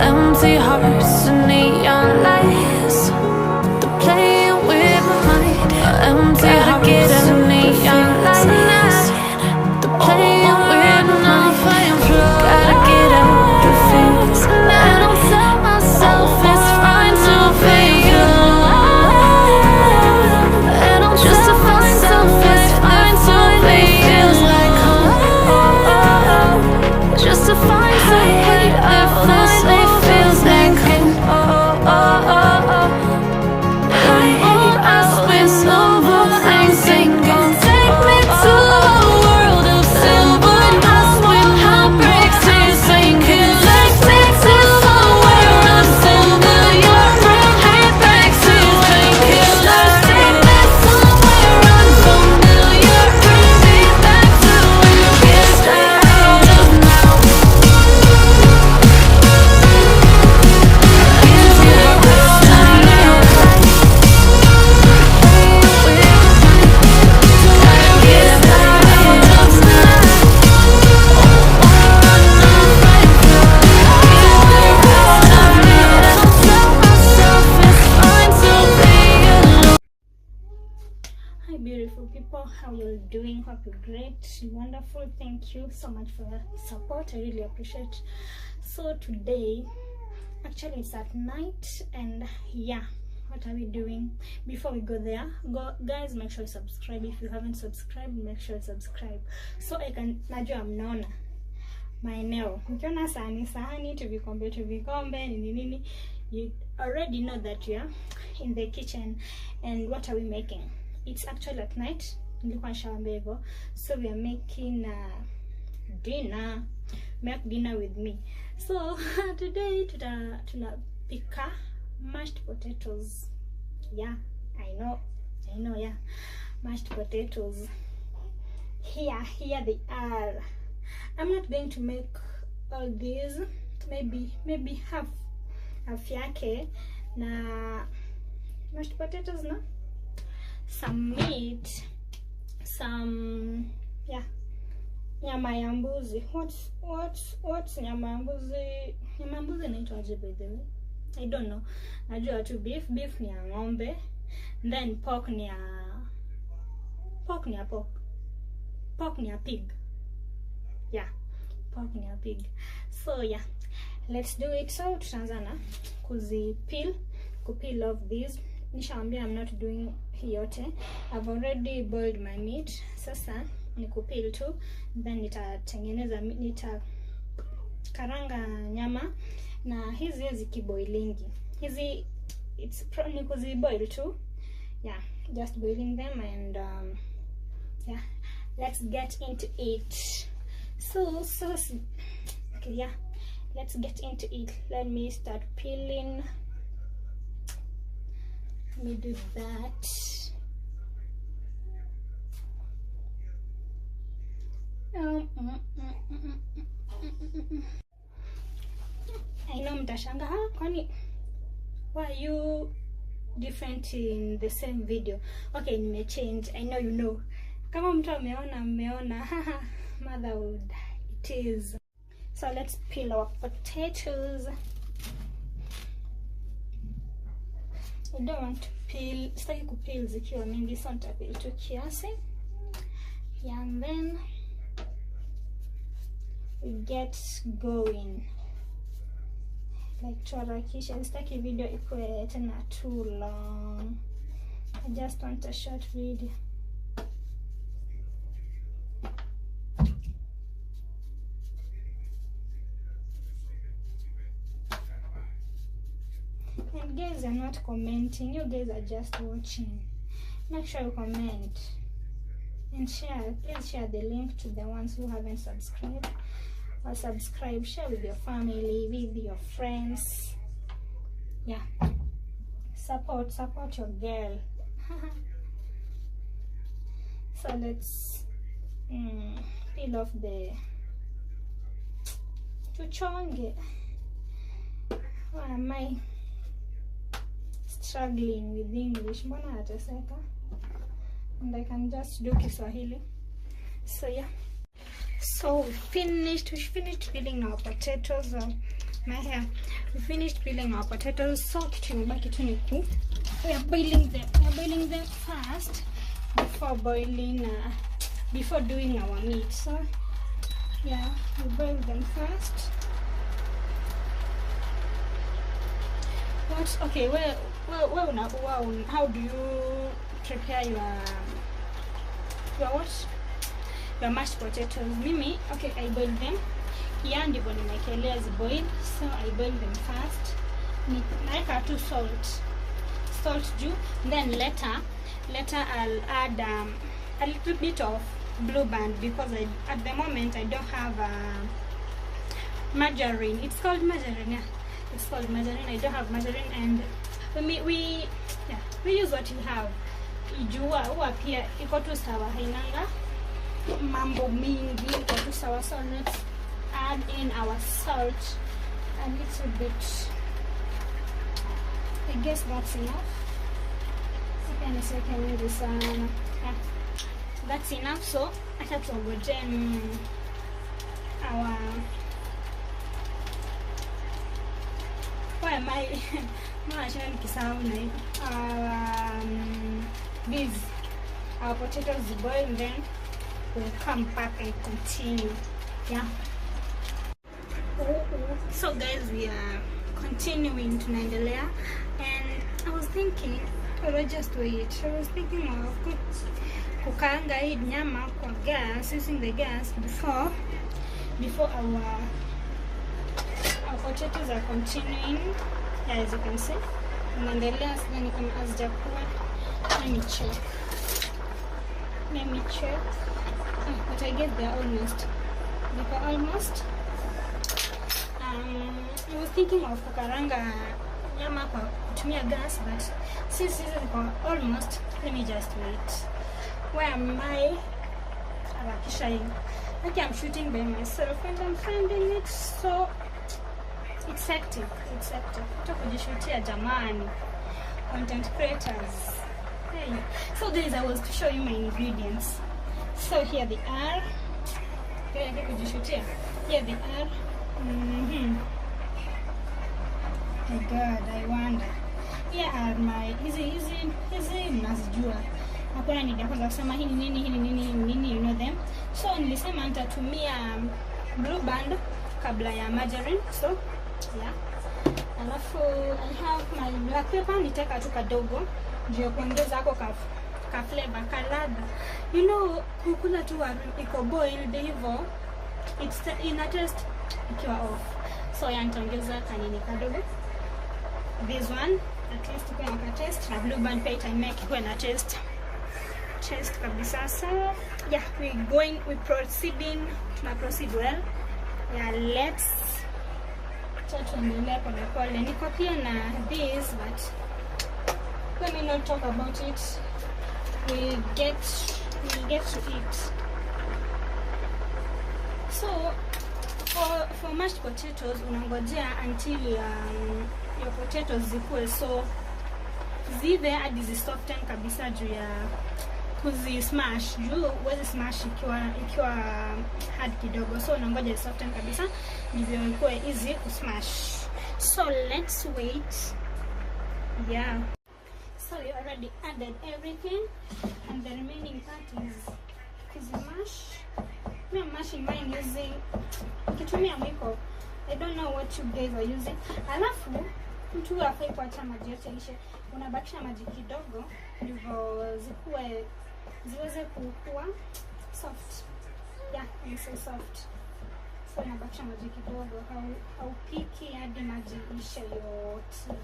Empty hearts and neon lights, they're playing with my mind. Empty hearts and neon lights, they're playing with my mind. Gotta get out of this, and I'll tell myself it's fine to fake love, and I'll justify myself it's fine to fake feels like home, just to find some hate effortlessly feels like home. I spin over things sinking. Take me to a world of silver. I swim heartbreaks is sinking. Take me to a world of silver. Your heartbreaks is sinking. Take me somewhere unfamiliar. Bring me back to when we started now. Hi beautiful people, how you're doing? Hope you're great, wonderful. Thank you so much for your support. I really appreciate. So today, actually it's at night, and yeah, what are we doing? Before we go there, guys, make sure you subscribe. If you haven't subscribed, make sure you subscribe so I can najua mnaona maeneo mkiona sahani tuvikombe nini, you already know that you are in the kitchen. And what are we making? It's actually at night, so we are making dinner. Make dinner with me. So today tunapika mashed potatoes. Yeah, I know, yeah, mashed potatoes. Here they are. I'm not going to make all these. Maybe half yake na mashed potatoes, no? Some meat, some nyama ya mbuzi. What's nyama ya mbuzi? Nyama ya mbuzi inaitwaje by the way? I don't know. Najua tu beef ni ya ng'ombe, then pork ni ya pig. Yeah, pork ni ya pig. So yeah, let's do it. So tutaanza na kupeel off these. Nishaambia I'm not doing yote. I've already boiled my meat. Sasa ni kupeel tu, then nitakaranga nyama, na hizi kiboilingi. Hizi ni kuziboil tu. Yeah, just boiling them, and yeah, let's get into it. So okay, yeah, let's get into it. Let me start peeling. Let me do that. I know mtashanga, kwani why are you different in the same video? Okay, nimechange. I know you know. Kama mtu ameona motherhood it is. So let's peel our potatoes. I don't want to peel, sitaki kupeel zikiwa mingi, so nitapeel tu kiasi. Yeah, and then we get going. Like tuharakisha, sitaki video ikuwe tena too long. I just want a short video. And guys are not commenting, you guys are just watching. Make sure you comment and share. Please share the link to the ones who haven't subscribed, or subscribe. Share with your family, with your friends. Yeah, support your girl. So let's peel off the tuchonge. Why am I struggling with English? Mbona nateseka? And I can just do Kiswahili. So yeah, so we finished peeling our potatoes. my hair. We finished peeling our potatoes, so kitu imebaki tu ni ku we are boiling them first before before doing our meat. So yeah, we boil them first. Okay, how do you prepare your mashed potatoes? Mimi, okay, I boil them. Here ndivyo nimekelea ziboil, so I boil them first. Naeka tu salt juu, then later I'll add a little bit of Blue Band, because at the moment I don't have margarine. It's called margarine, yeah. It's called margarine. I don't have margarine, and we use what we have. Ijua huwa pia iko tu sawa, hainanga mambo mingi, iko tu sawa. So let's add in our salt a little bit. I guess that's enough. That's enough. So I have to go down our our potatoes boil, then we'll come back and continue. Yeah. So guys, we are continuing to tunaendelea, and I was thinking, just wait. I was thinking of kukaanga hii nyama kwa gas, using the gas before our potatoes are continuing. Yeah, as you can see, tunaendelea. Sidhani kama hazijakuwa. Let me check. But I guess they're almost. I was thinking of kukaranga nyama kwa kutumia gas, but since this is almost, let me just wait. Where am I? Okay, I'm shooting by myself and I'm finding it so it's hectic. Hata kujishutia jamani, content creators. Hey. So guys, I was to show you my ingredients. So here they are. Here they are. My God, I wonder. Here are my hizi mnazijua. Hakuna nida kwanza kusema hii ni nini, you know them. So nilisema nitatumia Blue Band kabla ya margarine. So yeah. Alafu I have my black pepper, niteka tu kadogo ndio kuongeza hapo ka flavor, ka ladha. You know, kukula tu iko boiled hivyo, it's ina taste ikiwa off. So ya nitaongeza kanini kadogo. This one at least iko na taste, na Blue Band pia itamake iko na taste kabisa. So yeah, we proceed well. Yeah, let's tuendelee pole. Niko pia na this, but let me not talk about it. We'll get to it. So for mashed potatoes, unangojea until your potatoes zikue, so zive hadi zisoften kabisa juu ya kuzi smash. Juu uwezi smash ikiwa hard kidogo, so unangoja zisoften kabisa ndivyo ikuwe easy kusmash. So let's wait. Yeah. So we already added everything, and the remaining part is kuzimash. I'm mashing mine using kitumia mwiko. I don't know what you guys are using. Alafu mtu hafai kuacha maji yote ishe. Unabakisha maji kidogo ndivyo ziweze kukua soft. Yeah, it's so soft. So unabakisha maji kidogo, haupiki hadi maji ishe yote.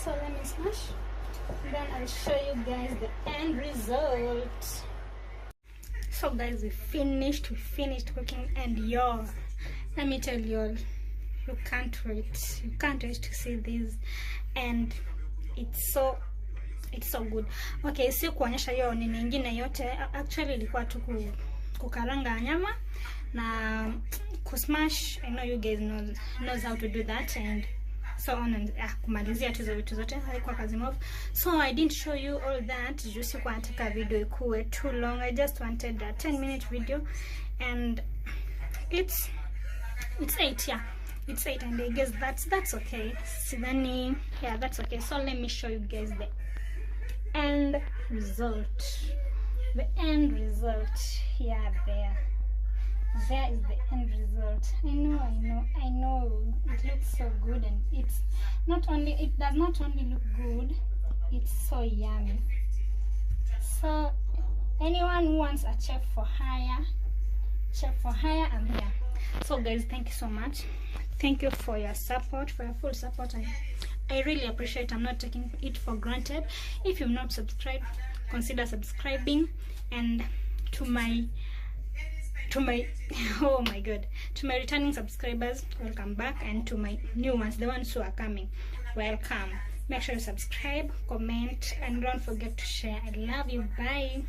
So let me smash, then I'll show you guys the end result. So guys, we finished cooking, and let me tell you all, you can't wait to see this, and it's so good. Okay, si kuonyesha hiyo nini nyingine yote, actually ilikuwa tu kukaranga nyama na kusmash. I know you guys knows how to do that, and so on, and kumalizia tu vitu zote haikuwa kazi mob. So I didn't show you all that juu sikuwa nataka video ikuwe too long. I just wanted a 10-minute video, and it's It's 8, yeah. It's 8, and I guess that's okay. Sidani, yeah, that's okay. So let me show you guys the end result. The end result. Yeah, there is the end result. I know it looks so good, and it does not only look good, it's so yummy. So anyone who wants a chef for hire, I'm here. So guys, thank you so much. Thank you for your support, for your full support. I really appreciate. I'm not taking it for granted. If you've not subscribed, consider subscribing. And to my oh my god, to my returning subscribers, welcome back. And to my new ones, the ones who are coming, welcome. Make sure you subscribe, comment, and don't forget to share. I love you. Bye.